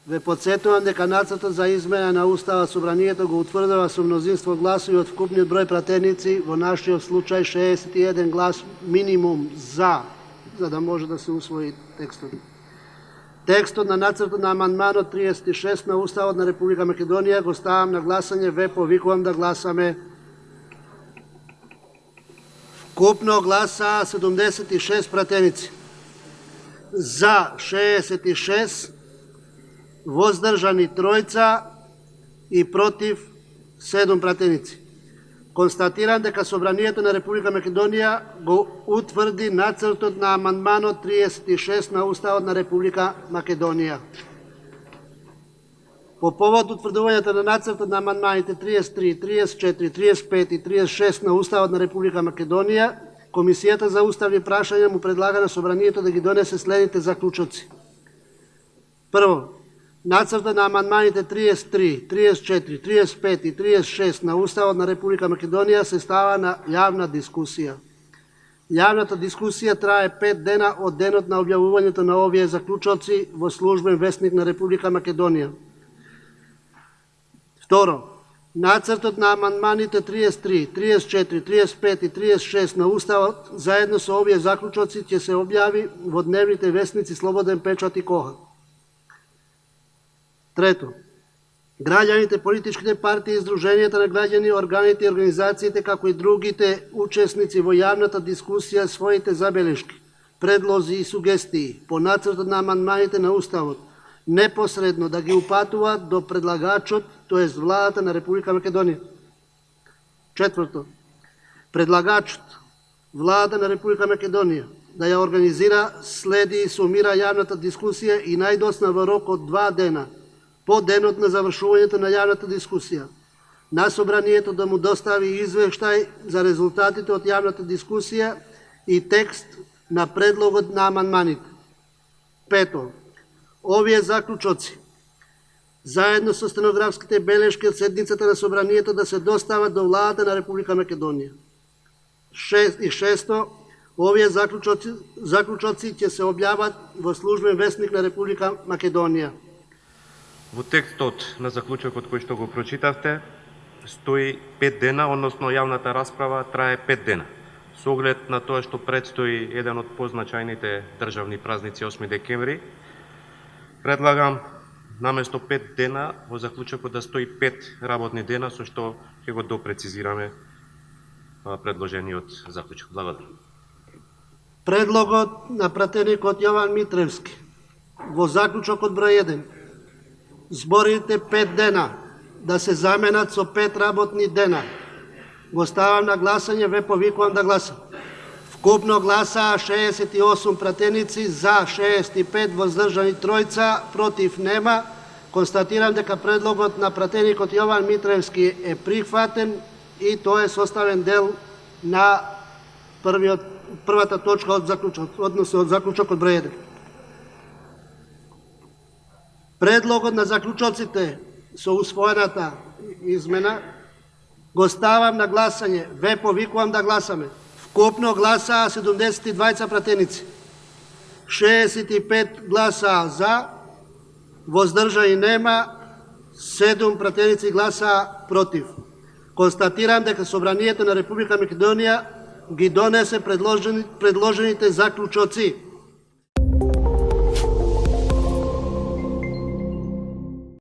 Ве подсетувам дека нацртот за измена на Устава Собранието го утврдува со мнозинство гласови од вкупниот број пратеници, во нашиот случај 61 глас минимум за да може да се усвои текстот. Текстот на нацртот на амандманот 36 на Уставот на Република Македонија го ставам на гласање, ве повикувам да гласаме. Вкупно гласа 76 пратеници. За 66, воздржани 3 и против 7 пратеници. Констатирам дека Собранието на Република Македонија го утврди нацртот на амандманот 36 на Уставот на Република Македонија. По повод утврдувањето на нацртот на амандманите 33, 34, 35 и 36 на Уставот на Република Македонија, Комисијата за уставни прашања му предлага на Собранието да ги донесе следните заклучоци. Прво, нацртот на амандманите 33, 34, 35 и 36 на Уставот на Република Македонија се става на јавна дискусија. Јавната дискусија трае 5 дена од денот на објавувањето на овие заклучоци во службен весник на Република Македонија. Второ, нацртот на амандманите 33, 34, 35 и 36 на Уставот заедно со овие заклучоци ќе се објави во дневните весници Слободен печат и Коха. Трето, граѓаните, политичките партии, издруженијата на граѓани, органите и организациите, како и другите учесници во јавната дискусија своите забелешки, предлози и сугестии по нацртот на амандманите на Уставот непосредно да ги упатуваат до предлагачот, тоест владата на Република Македонија. Четврто, предлагачот, владата на Република Македонија, да ја организира, следи и сумира јавната дискусија и најдосна во рок од 2 дена по денот на завршувањето на јавната дискусија, на Собранието да му достави извештај за резултатите од јавната дискусија и текст на предлогот на амандманите. Пето, овие заклучоци, заедно со стенографските белешки од седницата на Собранието да се достават до владата на Република Македонија. И шесто, овие заклучоци ќе се објават во службен весник на Република Македонија. Во текстот на заклучокот кој што го прочитавте стои 5 дена, односно јавната расправа трае 5 дена. Со оглед на тоа што предстои еден од позначајните државни празници 8 декември, предлагам наместо 5 дена во заклучокот да стои 5 работни дена, со што ќе го допрецизираме предложениот заклучок. Благодарам. Предлогот на пратеникот Јован Митревски во заклучокот број 1. Зборите 5 дена да се заменат со 5 работни дена. Го ставам на гласање, ве повикувам да гласам. Вкупно гласа 68 пратеници, за 65, воздржани 3, против нема. Констатирам дека предлогот на пратеникот Јован Митревски е прифатен и тој е составен дел на првата точка од заклучокот, односно од заклучокот број 1. Предлогот на заклучоците со усвоената измена го ставам на гласање, ве повикувам да гласаме. Вкупно гласа 72 пратеници, 65 гласа за, воздржани нема, 7 пратеници гласа против. Констатирам дека Собранието на Република Македонија ги донесе предложените заклучоци.